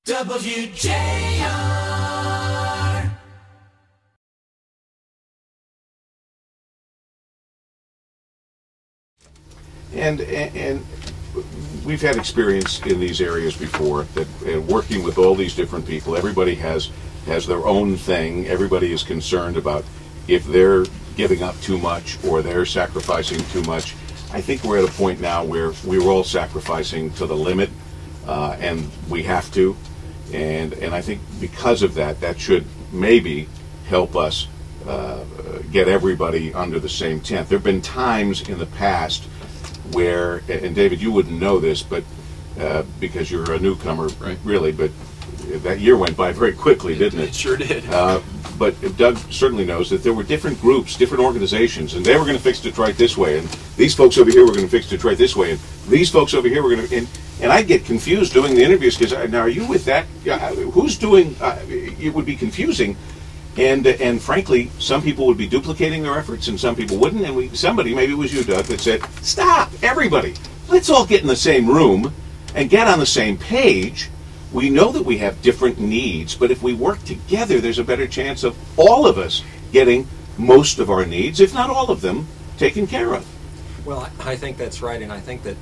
WJR. And we've had experience in these areas before, that working with all these different people, everybody has their own thing. Everybody is concerned about if they're giving up too much or they're sacrificing too much. I think we're at a point now where we're all sacrificing to the limit, and we have to. And I think because of that, that should maybe help us get everybody under the same tent. There have been times in the past where, and David, you wouldn't know this, but because you're a newcomer, right, really, but that year went by very quickly, didn't it? It sure did. But Doug certainly knows that there were different groups, different organizations, and they were going to fix Detroit this way, and these folks over here were going to fix Detroit this way, and these folks over here were going to, and I'd get confused doing the interviews, because now, are you with that? Who's doing, it would be confusing. And frankly, some people would be duplicating their efforts, and some people wouldn't. And somebody, maybe it was you, Doug, that said, "Stop, everybody! Let's all get in the same room and get on the same page. We know that we have different needs, but if we work together, there's a better chance of all of us getting most of our needs, if not all of them, taken care of." Well, I think that's right, and I think that,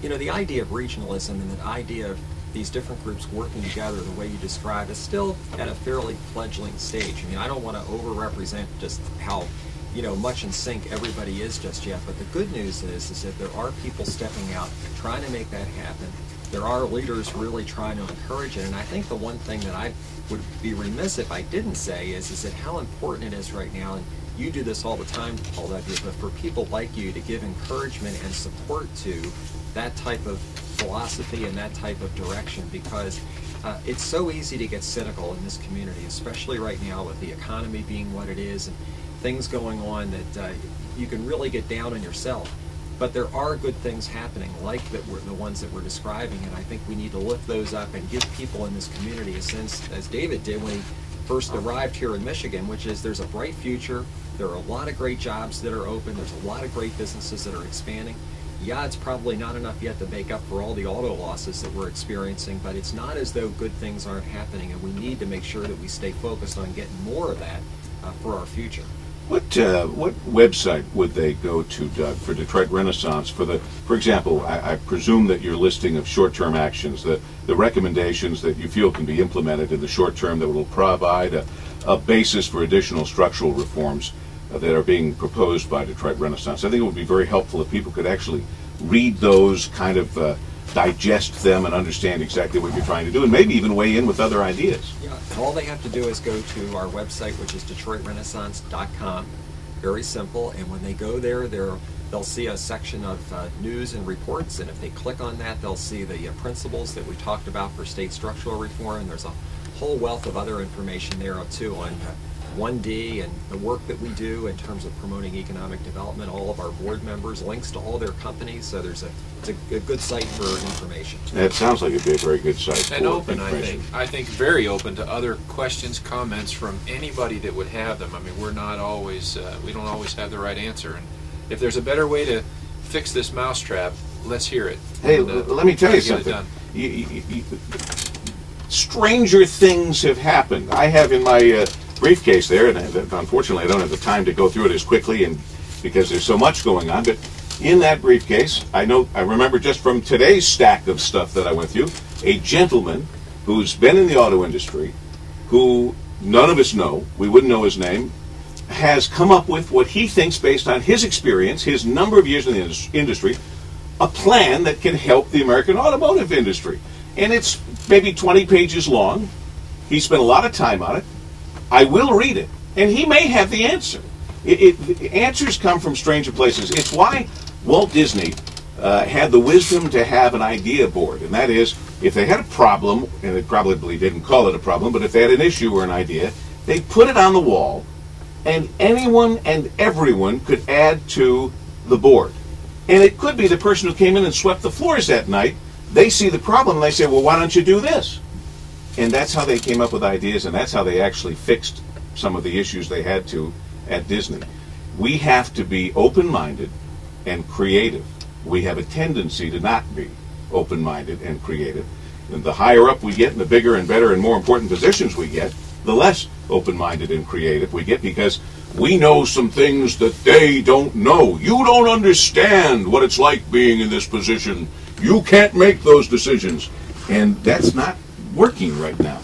you know, the idea of regionalism and the idea of these different groups working together the way you described is still at a fairly fledgling stage. I mean, I don't want to over-represent just how, you know, much in sync everybody is just yet, but the good news is that there are people stepping out, trying to make that happen. There are leaders really trying to encourage it, and I think the one thing that I would be remiss if I didn't say is that how important it is right now, and you do this all the time, Paul, but for people like you to give encouragement and support to that type of philosophy and that type of direction, because it's so easy to get cynical in this community, especially right now with the economy being what it is and things going on, that you can really get down on yourself. But there are good things happening, like the ones that we're describing, and I think we need to lift those up and give people in this community a sense, as David did when he first arrived here in Michigan, which is there's a bright future, there are a lot of great jobs that are open, there's a lot of great businesses that are expanding. Yeah, it's probably not enough yet to make up for all the auto losses that we're experiencing, but it's not as though good things aren't happening, and we need to make sure that we stay focused on getting more of that for our future. What website would they go to, Doug, for Detroit Renaissance? For example, I presume that your listing of short-term actions, the recommendations that you feel can be implemented in the short term that will provide a basis for additional structural reforms that are being proposed by Detroit Renaissance. I think it would be very helpful if people could actually read those, kind of digest them, and understand exactly what you're trying to do, and maybe even weigh in with other ideas. Yeah, all they have to do is go to our website, which is DetroitRenaissance.com. Very simple, and when they go there, they'll see a section of news and reports, and if they click on that, they'll see the principles that we talked about for state structural reform, and there's a whole wealth of other information there too on 1D and the work that we do in terms of promoting economic development, all of our board members, links to all their companies, so it's a good site for information. It sounds like it'd be a very good site. And open, I think very open to other questions, comments from anybody that would have them. I mean, we're not always, we don't always have the right answer, and if there's a better way to fix this mousetrap, let's hear it. Hey, and, let me tell you something. Stranger things have happened. I have in my briefcase there, and unfortunately I don't have the time to go through it as quickly, and because there's so much going on, but in that briefcase, I remember just from today's stack of stuff that I went through, a gentleman who's been in the auto industry, who none of us know, we wouldn't know his name, has come up with what he thinks, based on his experience, his number of years in the industry, a plan that can help the American automotive industry. And it's maybe 20 pages long. He spent a lot of time on it. I will read it, and he may have the answer. Answers come from stranger places. It's why Walt Disney had the wisdom to have an idea board, and that is, if they had a problem, and they probably didn't call it a problem, but if they had an issue or an idea, they put it on the wall, and anyone and everyone could add to the board. And it could be the person who came in and swept the floors that night. They see the problem, and they say, well, why don't you do this? And that's how they came up with ideas, and that's how they actually fixed some of the issues they had to at Disney. We have to be open-minded and creative. We have a tendency to not be open-minded and creative. And the higher up we get and the bigger and better and more important positions we get, the less open-minded and creative we get, because we know some things that they don't know. You don't understand what it's like being in this position. You can't make those decisions. And that's not working right now.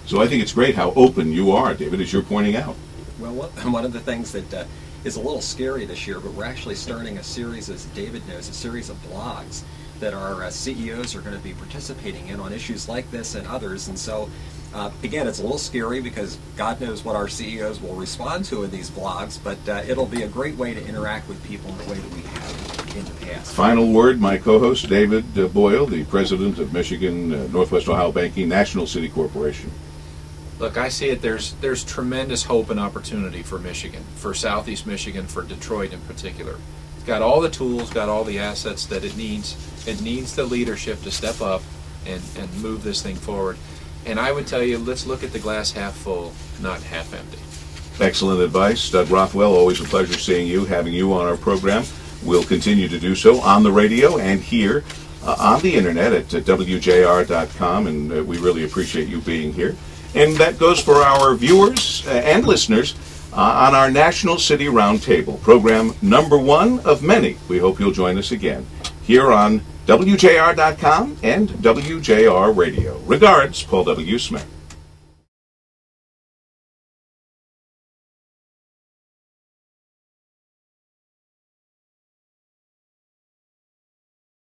So I think it's great how open you are, David, as you're pointing out. Well, one of the things that is a little scary this year, but we're actually starting a series, as David knows, a series of blogs that our CEOs are going to be participating in on issues like this and others. And so, again, it's a little scary because God knows what our CEOs will respond to in these blogs, but it'll be a great way to interact with people in the way that we have in the past. Final word, my co-host, David Boyle, the president of Michigan Northwest Ohio Banking National City Corporation. Look, I see it. There's tremendous hope and opportunity for Michigan, for Southeast Michigan, for Detroit in particular. It's got all the tools, got all the assets that it needs. It needs the leadership to step up and move this thing forward. And I would tell you, let's look at the glass half full, not half empty. Excellent advice. Doug Rothwell, always a pleasure seeing you, having you on our program. We'll continue to do so on the radio and here on the internet at WJR.com, and we really appreciate you being here. And that goes for our viewers and listeners on our National City Roundtable, program number 1 of many. We hope you'll join us again here on WJR.com and WJR Radio. Regards, Paul W. Smith.